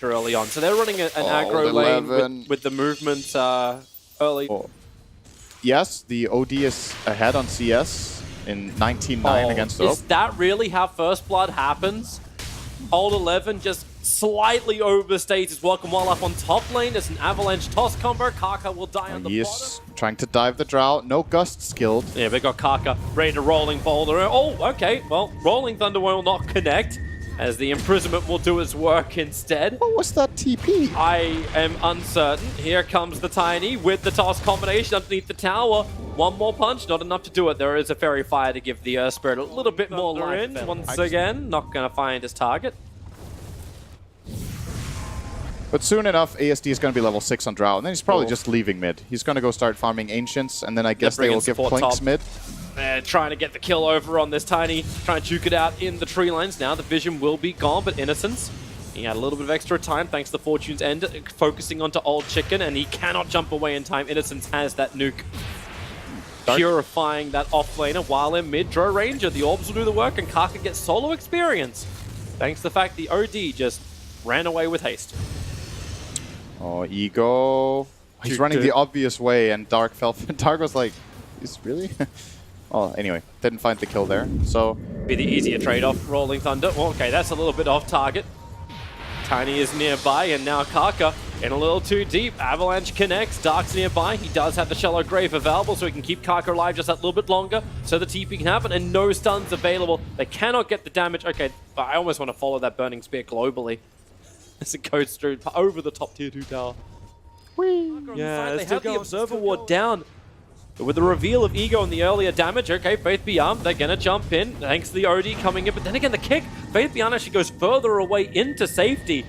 early on. So they're running an aggro 11. lane with the movement early. Oh. Yes, the OD is ahead on CS in 19-9 against Oak. Is that really how First Blood happens? Old 11 just slightly overstays his welcome while up on top lane. It's an avalanche toss combo. Kaka will die on the He bottom. is trying to dive the Drow. No Gust skilled. Yeah, we got Kaka ready to Rolling Boulder. Oh, okay. Well, Rolling Thunder will not connect, as the imprisonment will do its work instead. What was that TP? I am uncertain. Here comes the Tiny with the toss combination underneath the tower. One more punch, not enough to do it. There is a Fairy Fire to give the Earth Spirit a little bit more life. Once again, not going to find his target. But soon enough, ASD is going to be level 6 on Drow, and then he's probably just leaving mid. He's going to go start farming Ancients, and then I guess they will give Clinks mid. Trying to get the kill over on this Tiny, trying to juke it out in the tree lines. Now the vision will be gone, but Innocence, he had a little bit of extra time thanks to Fortune's End, focusing onto Old Chicken, and he cannot jump away in time. Innocence has that nuke. Purifying that off-laner while in mid. Drow Ranger, the orbs will do the work, and Kaka gets solo experience. Thanks to the fact the OD just ran away with haste. Oh, Ego. He's running the obvious way, and Dark fell. Dark was like, is really? Oh, anyway, didn't find the kill there, so... Be the easier trade-off, Rolling Thunder. Well, okay, that's a little bit off target. Tiny is nearby, and now Kaka in a little too deep. Avalanche connects, Dark's nearby. He does have the Shallow Grave available, so he can keep Kaka alive just that little bit longer, so the TP can happen, and no stuns available. They cannot get the damage. Okay, I almost want to follow that Burning Spear globally as it goes through over the top tier 2 tower. Whee! Yeah, they have the Observer Ward down. But with the reveal of Ego and the earlier damage, okay, Faith Beyond, they're going to jump in, thanks to the OD coming in. But then again, the kick, Faith Beyond actually goes further away into safety.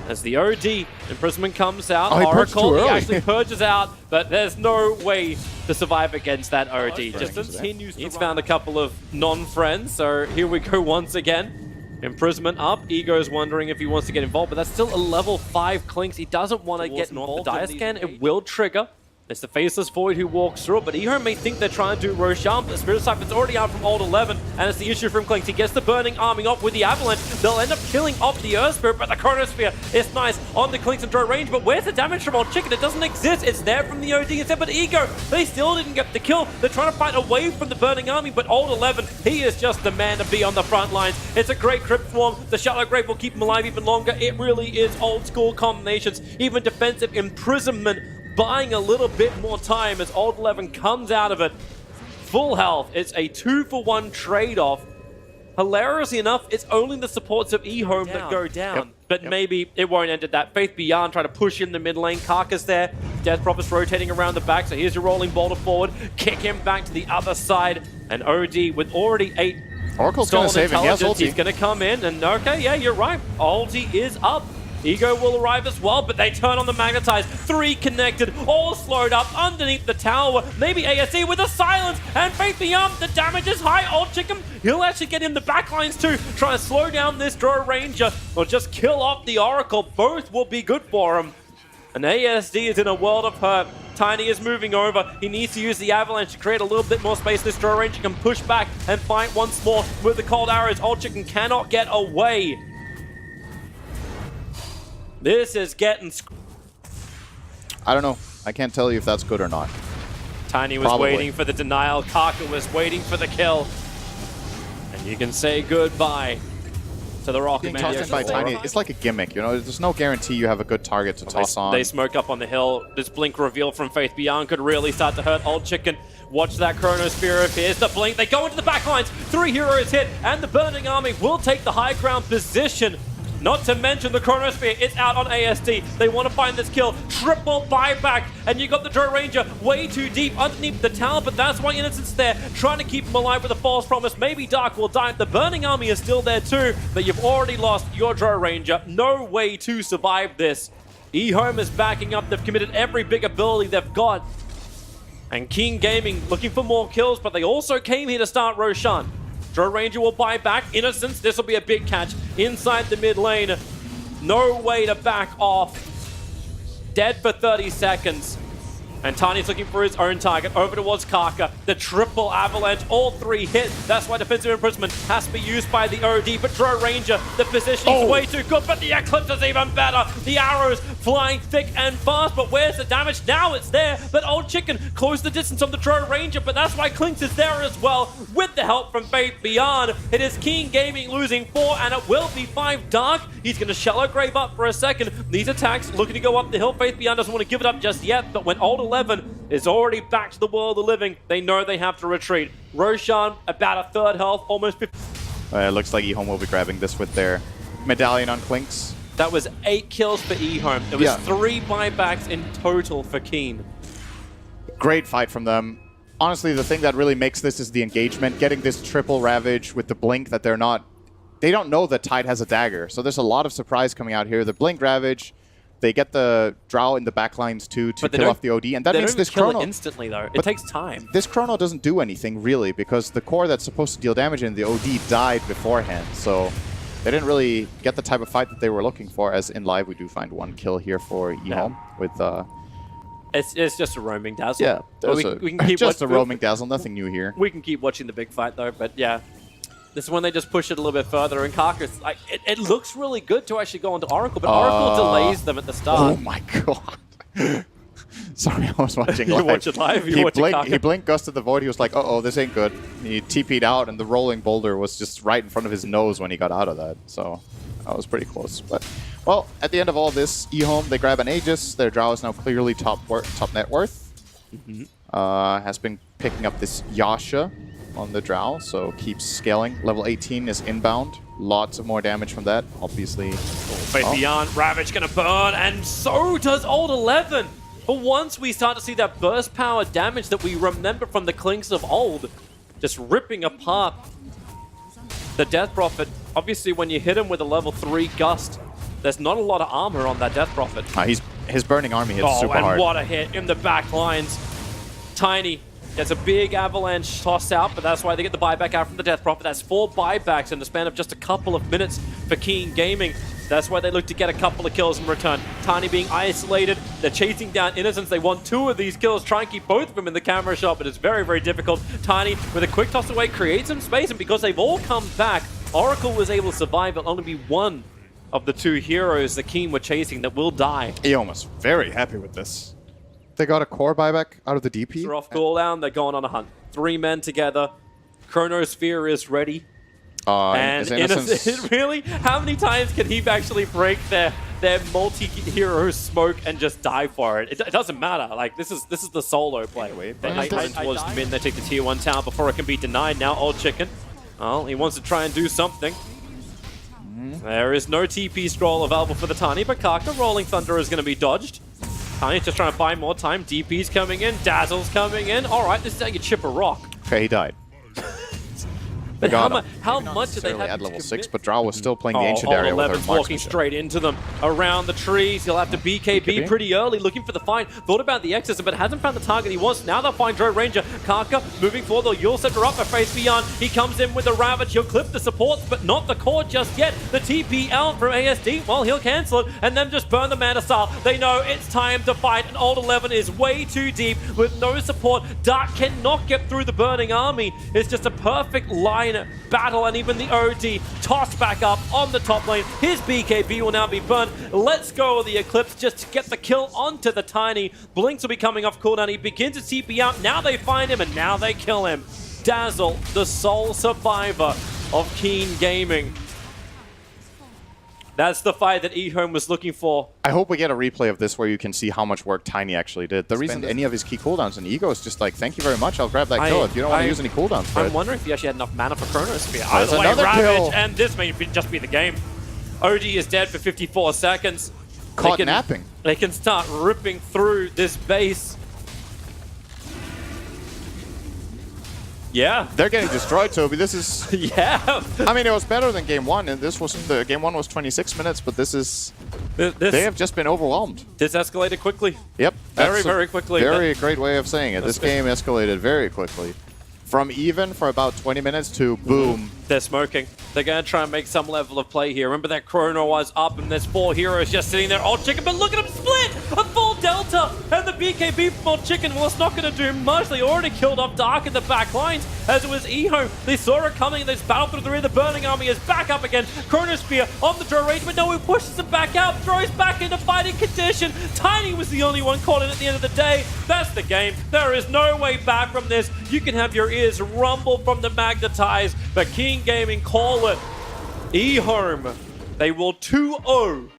As the OD imprisonment comes out, Oracle, he actually purges out, but there's no way to survive against that OD. Just continues to He's found a couple of non-friends, so here we go once again. Imprisonment up. Ego's wondering if he wants to get involved, but that's still a level 5 Clinks. He doesn't want to get involved. The Dire Scan, it will trigger. It's the Faceless Void who walks through it, but EHome may think they're trying to do Roshan, but the Spirit Siphon's already out from Old 11, and it's the issue from Clinks. He gets the Burning Army off with the Avalanche. They'll end up killing off the Earth Spirit, but the Chronosphere is nice on the Clinks and Drow range, but where's the damage from Old Chicken? It doesn't exist. It's there from the OD instead, but Ego, they still didn't get the kill. They're trying to fight away from the Burning Army, but Old 11, he is just the man to be on the front lines. It's a great Crypt Swarm. The Shallow Grave will keep him alive even longer. It really is old school combinations, even defensive imprisonment, buying a little bit more time as Old 11 comes out of it. Full health. It's a 2-for-1 trade-off. Hilariously enough, it's only the supports of EHome that go down. But maybe it won't end at that. Faith Beyond trying to push in the mid lane. Kaka's there. Death Prophet's rotating around the back. So here's your Rolling Boulder forward. Kick him back to the other side. And OD with already 8 Oracle's going to save him. Yes, he's going to come in. And okay, yeah, you're right. Ulti is up. Ego will arrive as well, but they turn on the Magnetize. 3 connected, all slowed up underneath the tower. Maybe ASE with a silence, and Faith Beyond, the damage is high. Old Chicken, he'll actually get in the backlines too. Try to slow down this Drow Ranger, or just kill off the Oracle. Both will be good for him. And ASD is in a world of hurt. Tiny is moving over. He needs to use the Avalanche to create a little bit more space. This Drow Ranger can push back and fight once more with the cold arrows. Old Chicken cannot get away. This is getting... I don't know. I can't tell you if that's good or not. Tiny was waiting for the denial. Kaka was waiting for the kill. And you can say goodbye to the Rocket Man. Tossed in by Tiny, it's like a gimmick, you know? There's no guarantee you have a good target to toss on. They smoke up on the hill. This blink reveal from Faith Beyond could really start to hurt Old Chicken. Watch that Chronosphere. Here's the blink. They go into the backlines. 3 heroes hit, and the Burning Army will take the high ground position. Not to mention the Chronosphere, it's out on ASD. They want to find this kill. Triple buyback, and you got the Drow Ranger way too deep underneath the tower, but that's why Innocent's there, trying to keep him alive with a false promise. Maybe Dark will die. The Burning Army is still there too, but you've already lost your Drow Ranger. No way to survive this. EHome is backing up. They've committed every big ability they've got. And King Gaming looking for more kills, but they also came here to start Roshan. Drow Ranger will buy back. Innocence, this will be a big catch inside the mid lane. No way to back off. Dead for 30 seconds. And Tiny's looking for his own target. Over towards Karka. The triple avalanche. All 3 hit. That's why defensive imprisonment has to be used by the OD. But Drow Ranger, the positioning's way too good. But the Eclipse is even better. The arrows flying thick and fast. But where's the damage? Now it's there. But Old Chicken closed the distance on the Drow Ranger. But that's why Clinks is there as well. With the help from Faith Beyond. It is Keen Gaming losing 4. And it will be 5 Dark. He's going to Shallow Grave up for a second. These attacks looking to go up the hill. Faith Beyond doesn't want to give it up just yet. But when Old 11 is already back to the world of living, they know they have to retreat. Roshan, about a third health, almost 50. It looks like EHome will be grabbing this with their medallion on Clinks. That was 8 kills for EHome. It was 3 buybacks in total for Keen. Great fight from them. Honestly, the thing that really makes this is the engagement. Getting this triple Ravage with the blink that they don't know that Tide has a dagger. So there's a lot of surprise coming out here. The blink Ravage, they get the Drow in the backlines too to kill off the OD, and that makes this chrono instantly though. It takes time. This chrono doesn't do anything really because the core that's supposed to deal damage in the OD died beforehand, so they didn't really get the type of fight that they were looking for. As in live, we do find 1 kill here for EHome with. It's just a roaming dazzle. Yeah, we can keep just a roaming dazzle. Nothing new here. We can keep watching the big fight though, but yeah. This is when they just push it a little bit further, and Karka's like, it looks really good to actually go into Oracle, but Oracle delays them at the start. Oh my god. Sorry, I was watching live. You watch it live? He blinked, gusted the void, he was like, uh-oh, this ain't good. He TP'd out, and the rolling boulder was just right in front of his nose when he got out of that, so that was pretty close. But, well, at the end of all this, EHome, they grab an Aegis. Their Drow is now clearly top net worth. Has been picking up this Yasha on the Drow, so keeps scaling. Level 18 is inbound. Lots of more damage from that, obviously. Faith Beyond, Ravage gonna burn, and so does Old 11. But once we start to see that burst power damage that we remember from the Clinks of old, just ripping apart the Death Prophet. Obviously, when you hit him with a level 3 Gust, there's not a lot of armor on that Death Prophet. His Burning Army hits super hard. And what a hit in the back lines. Tiny gets a big avalanche toss out, but that's why they get the buyback out from the Death Prophet. That's 4 buybacks in the span of just a couple of minutes for Keen Gaming. That's why they look to get a couple of kills in return. Tiny being isolated. They're chasing down Innocence. They want 2 of these kills. Try and keep both of them in the camera shot, but it's very, very difficult. Tiny, with a quick toss away, creates some space, and because they've all come back, Oracle was able to survive. It'll only be 1 of the 2 heroes that Keen were chasing that will die. EHome was very happy with this. They got a core buyback out of the DP. They're off cooldown. They're going on a hunt. 3 men together. Chronosphere is ready. And Innocence, really? How many times can he actually break their multi-hero smoke and just die for it? It doesn't matter. Like, this is the solo play. They turn towards mid. They take the tier 1 tower before it can be denied. Now Old Chicken. Well, he wants to try and do something. There is no TP scroll available for the Tiny, but Karka, Rolling Thunder is going to be dodged. Tiny's just trying to buy more time. DP's coming in. Dazzle's coming in. All right, this is how you chip a rock. Okay, he died. But how much do they have at level 6, but Drow was still playing the Ancient Area with her walking straight into them. Around the trees, he'll have to BKB pretty early, looking for the fight. Thought about the Exorcism, but hasn't found the target he wants. Now they'll find Drow Ranger. Karka moving forward, they'll Yule set her up for Faith Beyond. He comes in with the Ravage, he'll clip the supports, but not the core just yet. The TP out from ASD, well, he'll cancel it, and then just burn the Mana Style. They know it's time to fight, and Old 11 is way too deep with no support. Dark cannot get through the Burning Army. It's just a perfect line battle, and even the OD tossed back up on the top lane. His BKB will now be burned. Let's go with the Eclipse just to get the kill onto the Tiny. Blinks will be coming off cooldown. He begins to TP out. Now they find him, and now they kill him. Dazzle, the sole survivor of Keen Gaming. That's the fight that EHome was looking for. I hope we get a replay of this where you can see how much work Tiny actually did. The reason any of his key cooldowns and Ego is just like, thank you very much, I'll grab that kill if you don't want to use any cooldowns for it. I'm wondering if he actually had enough mana for Chronosphere. There's another kill. And this may just be the game. OD is dead for 54 seconds. Caught napping. They can start ripping through this base. Yeah. They're getting destroyed, Toby. This is... yeah. I mean, it was better than Game 1, and this was... Game 1 was 26 minutes, but this is... they have just been overwhelmed. This escalated quickly. Yep. Very quickly. Very great way of saying it. This game escalated very quickly. From even for about 20 minutes to boom. They're smoking. They're going to try and make some level of play here. Remember that Chrono was up, and there's 4 heroes just sitting there. Old Chicken, but look at him split! A full Delta, and the BKB mod chicken, well, it's not going to do much. They already killed off Dark in the back lines, as it was EHome. They saw it coming, and they battled through the rear. The Burning Army is back up again. Chronosphere on the draw range, but no, he pushes him back out, throws back into fighting condition. Tiny was the only one caught in at the end of the day. That's the game. There is no way back from this. You can have your ears rumble from the magnetize, but King Gaming call it. EHome, they will 2-0